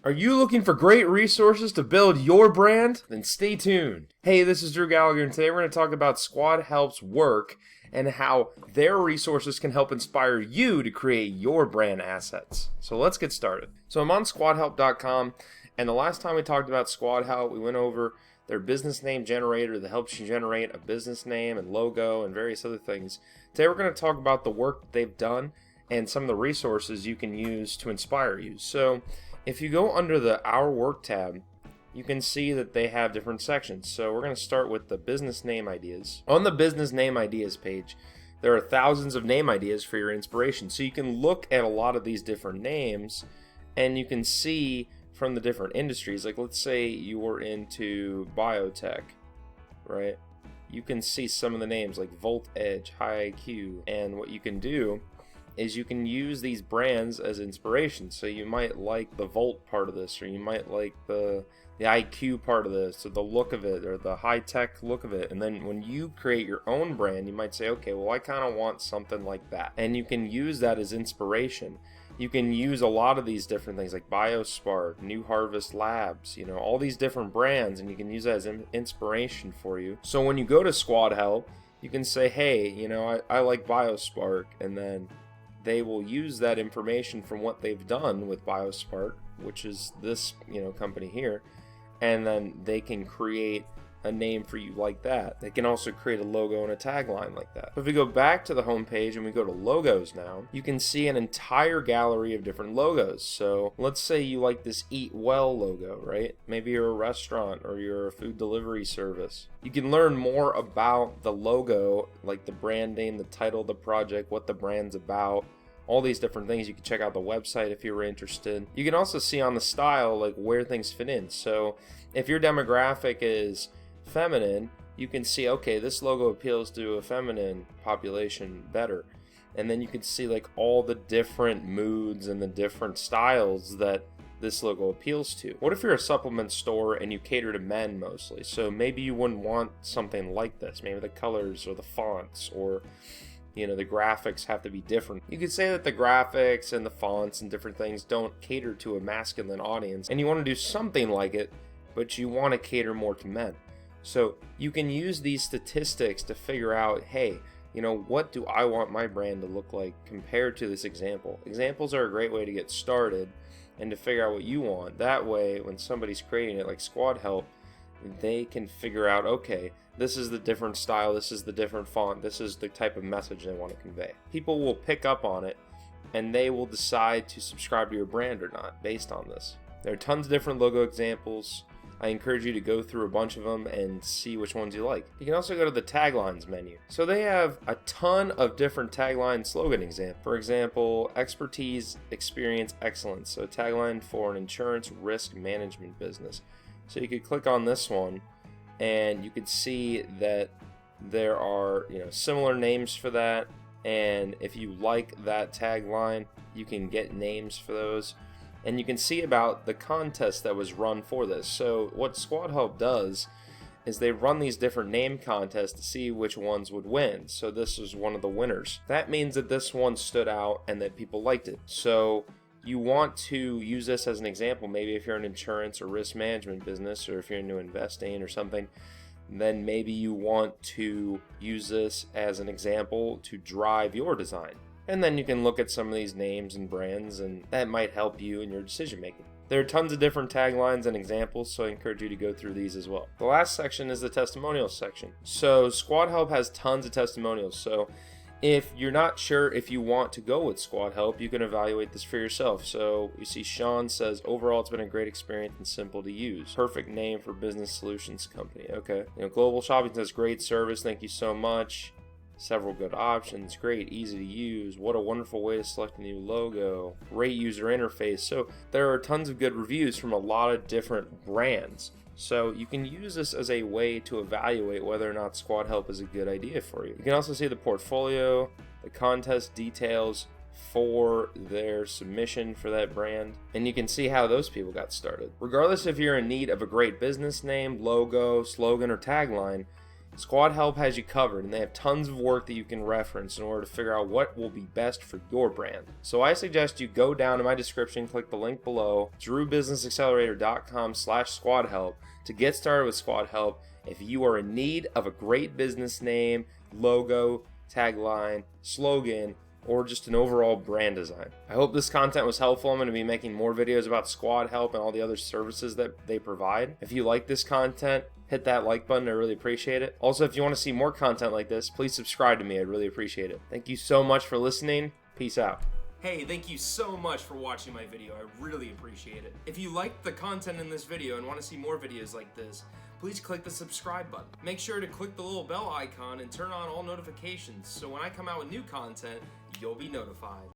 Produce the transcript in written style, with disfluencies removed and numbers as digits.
Are you looking for great resources to build your brand? Then stay tuned. Hey, this is Drew Gallagher, and today we're going to talk about Squadhelp's work and how their resources can help inspire you to create your brand assets. So let's get started. So I'm on squadhelp.com, and the last time we talked about Squadhelp, we went over their business name generator that helps you generate a business name and logo and various other things. Today we're going to talk about the work that they've done and some of the resources you can use to inspire you. So if you go under the Our Work tab, you can see that they have different sections. So we're going to start with the business name ideas. On the business name ideas page, there are thousands of name ideas for your inspiration. So you can look at a lot of these different names and you can see from the different industries. Like let's say you were into biotech, right? You can see some of the names like Volt Edge, High IQ, and what you can do is you can use these brands as inspiration. So you might like the Volt part of this, or you might like the IQ part of this, or the look of it, or the high-tech look of it. And then when you create your own brand, you might say, okay, well, I kind of want something like that. And you can use that as inspiration. You can use a lot of these different things like BioSpark, New Harvest Labs, all these different brands, and you can use that as inspiration for you. So when you go to Squadhelp, you can say, hey, I like BioSpark, and then they will use that information from what they've done with BioSpark, which is this, company here, and then they can create a name for you like that. They can also create a logo and a tagline like that. If we go back to the home page and we go to logos now, you can see an entire gallery of different logos. So let's say you like this Eat Well logo, right? Maybe you're a restaurant or you're a food delivery service. You can learn more about the logo, like the brand name, the title of the project, what the brand's about, all these different things. You can check out the website if you were interested. You can also see on the style like where things fit in. So if your demographic is feminine, you can see, okay, this logo appeals to a feminine population better. And then you can see like all the different moods and the different styles that this logo appeals to. What if you're a supplement store and you cater to men mostly? So maybe you wouldn't want something like this. Maybe the colors or the fonts or the graphics have to be different. You could say that the graphics and the fonts and different things don't cater to a masculine audience, and you want to do something like it, but you want to cater more to men. So you can use these statistics to figure out, hey, what do I want my brand to look like compared to this example? Examples are a great way to get started and to figure out what you want. That way, when somebody's creating it like Squadhelp, they can figure out, okay, this is the different style, this is the different font, this is the type of message they want to convey. People will pick up on it and they will decide to subscribe to your brand or not based on this. There are tons of different logo examples. I encourage you to go through a bunch of them and see which ones you like. You can also go to the Taglines menu. So they have a ton of different tagline slogan examples. For example, expertise, experience, excellence. So a tagline for an insurance risk management business. So you could click on this one and you could see that there are similar names for that. And if you like that tagline, you can get names for those. And you can see about the contest that was run for this. So what Squadhelp does is they run these different name contests to see which ones would win. So this is one of the winners. That means that this one stood out and that people liked it. So you want to use this as an example. Maybe if you're an insurance or risk management business, or if you're into investing or something, then maybe you want to use this as an example to drive your design. And then you can look at some of these names and brands, and that might help you in your decision making. There are tons of different taglines and examples, so I encourage you to go through these as well. The last section is the testimonials section. So Squadhelp has tons of testimonials. So if you're not sure if you want to go with Squadhelp, you can evaluate this for yourself. So you see Sean says, overall it's been a great experience and simple to use. Perfect name for business solutions company. Okay. Global Shopping says, great service, thank you so much. Several good options, great, easy to use, what a wonderful way to select a new logo, great user interface. So there are tons of good reviews from a lot of different brands. So you can use this as a way to evaluate whether or not Squadhelp is a good idea for you. You can also see the portfolio, the contest details for their submission for that brand, and you can see how those people got started. Regardless if you're in need of a great business name, logo, slogan, or tagline, Squadhelp has you covered, and they have tons of work that you can reference in order to figure out what will be best for your brand. So I suggest you go down to my description, click the link below, drewbusinessaccelerator.com/squadhelp to get started with Squadhelp if you are in need of a great business name, logo, tagline, slogan, or just an overall brand design. I hope this content was helpful. I'm going to be making more videos about Squadhelp and all the other services that they provide. If you like this content, hit that like button. I really appreciate it. Also, if you want to see more content like this, please subscribe to me. I'd really appreciate it. Thank you so much for listening. Peace out. Hey, thank you so much for watching my video. I really appreciate it. If you liked the content in this video and want to see more videos like this, please click the subscribe button. Make sure to click the little bell icon and turn on all notifications so when I come out with new content, you'll be notified.